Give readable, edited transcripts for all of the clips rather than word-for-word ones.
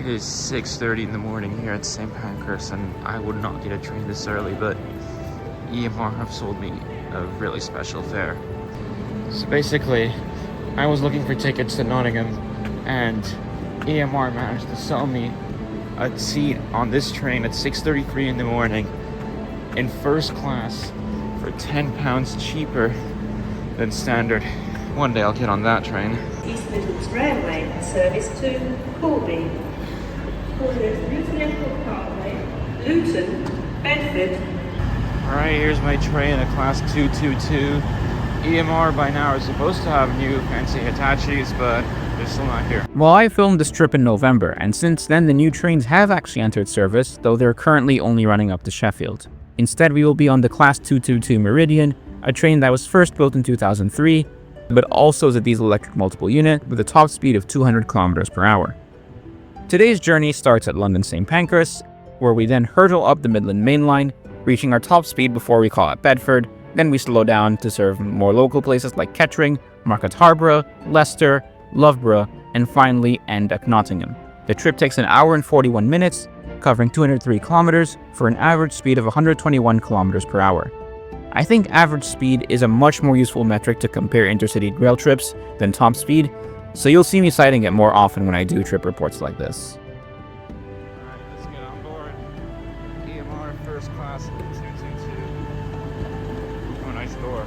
is 6:30 in the morning here at St Pancras, and I would not get a train this early, but EMR have sold me a really special fare. So basically, I was looking for tickets to Nottingham, and EMR managed to sell me a seat on this train at 6:33 in the morning in first class for £10 cheaper than standard. One day I'll get on that train. East Midlands Railway service to Corby. Luton Airport Parkway, Luton, Bedford. Alright, here's my train at class 222. EMR by now are supposed to have new fancy Hitachis, but they're still not here. Well, I filmed this trip in November, and since then the new trains have actually entered service, though they're currently only running up to Sheffield. Instead, we will be on the class 222 Meridian, a train that was first built in 2003, but also is a diesel electric multiple unit with a top speed of 200 kilometers per hour. Today's journey starts at London St Pancras, where we then hurtle up the Midland mainline, reaching our top speed before we call at Bedford. Then we slow down to serve more local places like Kettering, Market Harborough, Leicester, Loughborough, and finally end at Nottingham. The trip takes an hour and 41 minutes, covering 203 kilometers for an average speed of 121 kilometers per hour. I think average speed is a much more useful metric to compare intercity rail trips than top speed, so you'll see me citing it more often when I do trip reports like this. Alright, let's get on board. EMR first class 222. Oh, nice door.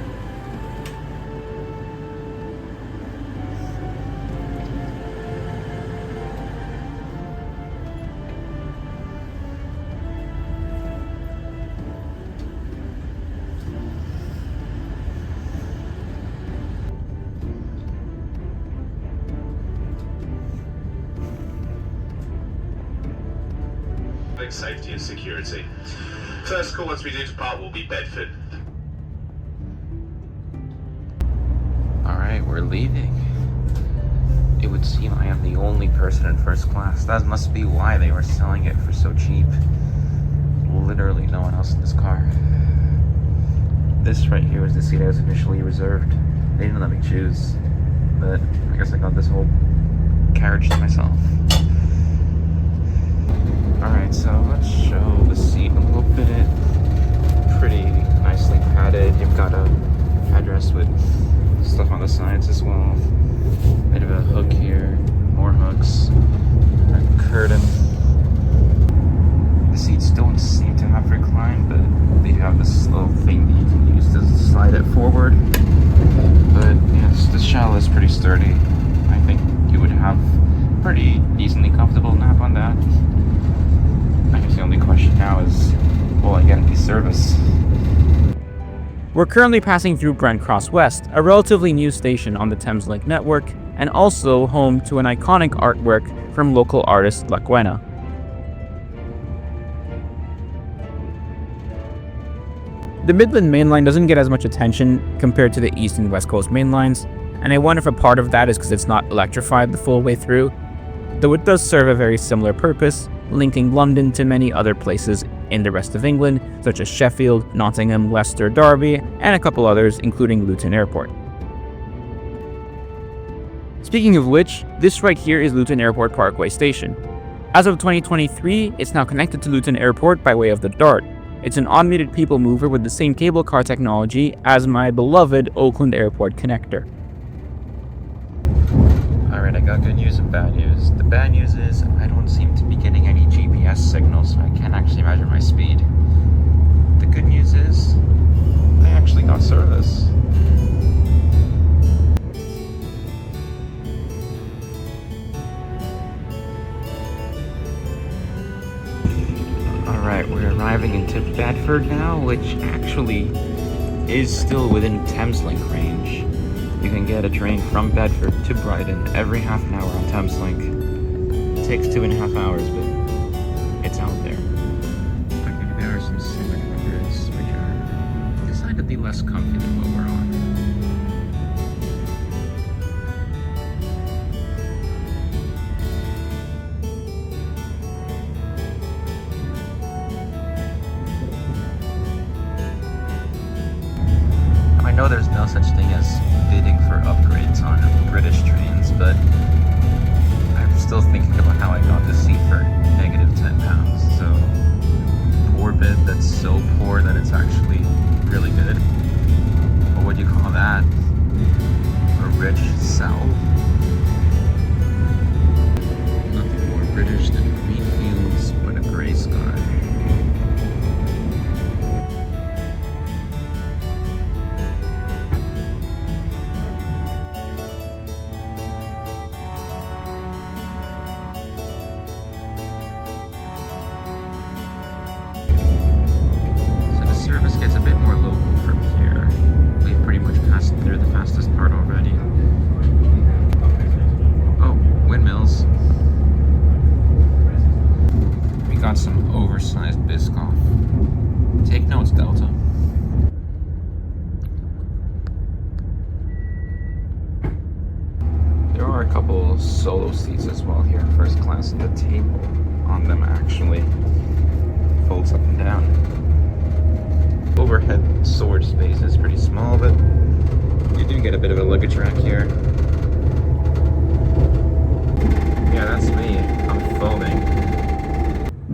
Safety and security. First call once we do depart will be Bedford. Alright, we're leaving. It would seem I am the only person in first class. That must be why they were selling it for so cheap. Literally no one else in this car. This right here was the seat I was initially reserved. They didn't let me choose, but I guess I got this whole carriage to myself. Alright, so let's show the seat a little bit. Pretty nicely padded. You've got a headrest with stuff on the sides as well. Bit of a hook here, more hooks, a curtain. The seats don't seem to have recline, but they have this little thing that you can use to slide it forward. But yes, the shell is pretty sturdy. I think you would have pretty decently comfortable nap on that. I guess the only question now is, will I get any service? We're currently passing through Brent Cross West, a relatively new station on the Thameslink network, and also home to an iconic artwork from local artist La Quena. The Midland mainline doesn't get as much attention compared to the East and West Coast mainlines, and I wonder if a part of that is because it's not electrified the full way through, though it does serve a very similar purpose, linking London to many other places in the rest of England, such as Sheffield, Nottingham, Leicester, Derby, and a couple others, including Luton Airport. Speaking of which, this right here is Luton Airport Parkway Station. As of 2023, it's now connected to Luton Airport by way of the Dart. It's an automated people mover with the same cable car technology as my beloved Oakland Airport connector. Alright, I got good news and bad news. The bad news is I don't seem to be getting any GPS signals, so I can't actually measure my speed. The good news is I actually got service. Alright, we're arriving into Bedford now, which actually is still within Thameslink range. You can get a train from Bedford to Brighton every half an hour on Thameslink. It takes 2.5 hours, but it's out there. Okay, there are some 700s, which are decidedly less comfy than what we're on. I know there's no such thing as bidding for upgrades on British trains, but I'm still thinking about how I got this seat for are a couple solo seats as well here in first class, and the table on them actually folds up and down. Overhead storage space is pretty small, but you do get a bit of a luggage rack here. Yeah, that's me. I'm foaming.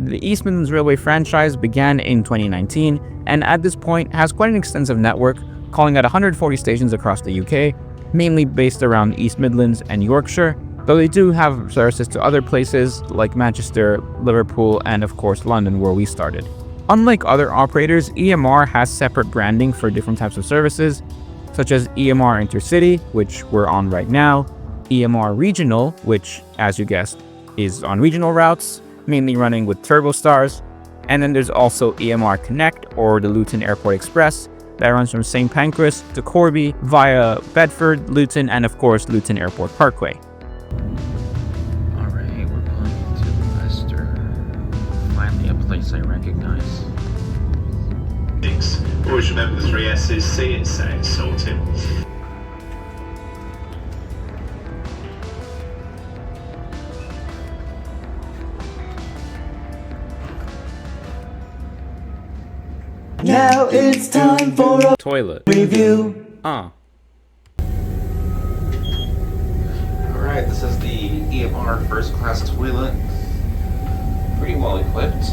The East Midlands Railway franchise began in 2019 and at this point has quite an extensive network, calling at 140 stations across the UK, mainly based around East Midlands and Yorkshire, though they do have services to other places like Manchester, Liverpool, and of course London, where we started. Unlike other operators, EMR has separate branding for different types of services, such as EMR Intercity, which we're on right now, EMR Regional, which, as you guessed, is on regional routes, mainly running with Turbo Stars, and then there's also EMR Connect, or the Luton Airport Express, that runs from St Pancras to Corby via Bedford, Luton, and of course Luton Airport Parkway. Alright, we're pulling into Leicester. Finally a place I recognize. Always remember the 3 S's, see it, say it, sort it. Now it's time for a Toilet. review. Alright, this is the EMR first class toilet. Pretty well equipped.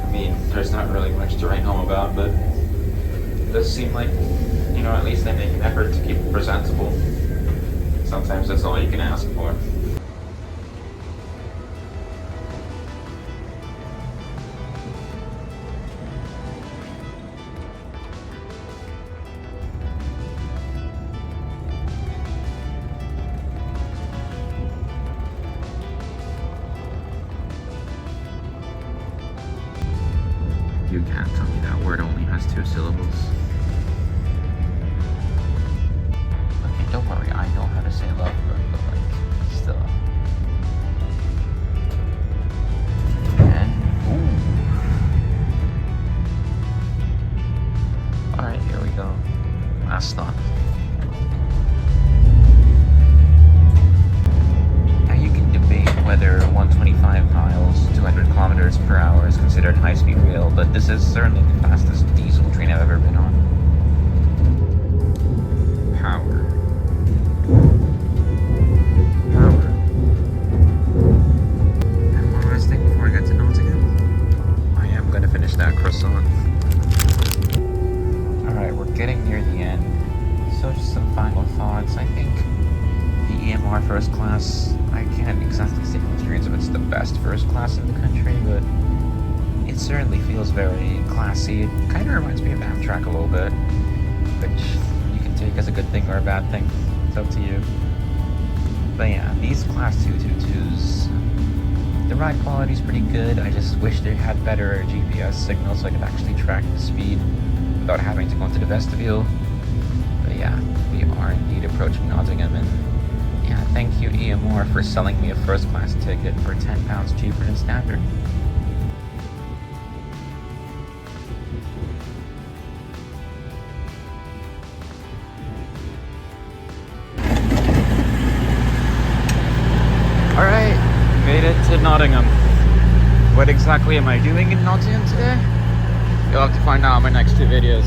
I mean, there's not really much to write home about, but it does seem like, you know, at least they make an effort to keep it presentable. Sometimes that's all you can ask for. You can't tell me that word only has 2 syllables. Okay, don't worry, I know how to say love, but like, still. And, ooh. Alright, here we go. Last stop. Now you can debate whether 125 miles, 200 kilometers per hour is considered high-speed rail, but this is certainly the fastest diesel train I've ever been on. Power. And one last thing before I get to Nottingham. I am going to finish that croissant. Alright, we're getting near the end. So just some final thoughts. I think the EMR first class, I can't exactly say from experience if it's the best first class in the country, but it certainly feels very classy. It kind of reminds me of Amtrak a little bit, which you can take as a good thing or a bad thing. It's up to you. But yeah, these Class 222s, the ride quality is pretty good. I just wish they had better GPS signals so I could actually track the speed without having to go into the vestibule. But yeah, we are indeed approaching Nottingham, and yeah, thank you EMR for selling me a first class ticket for £10 cheaper than standard. Alright, made it to Nottingham. What exactly am I doing in Nottingham today? You'll have to find out in my next 2 videos.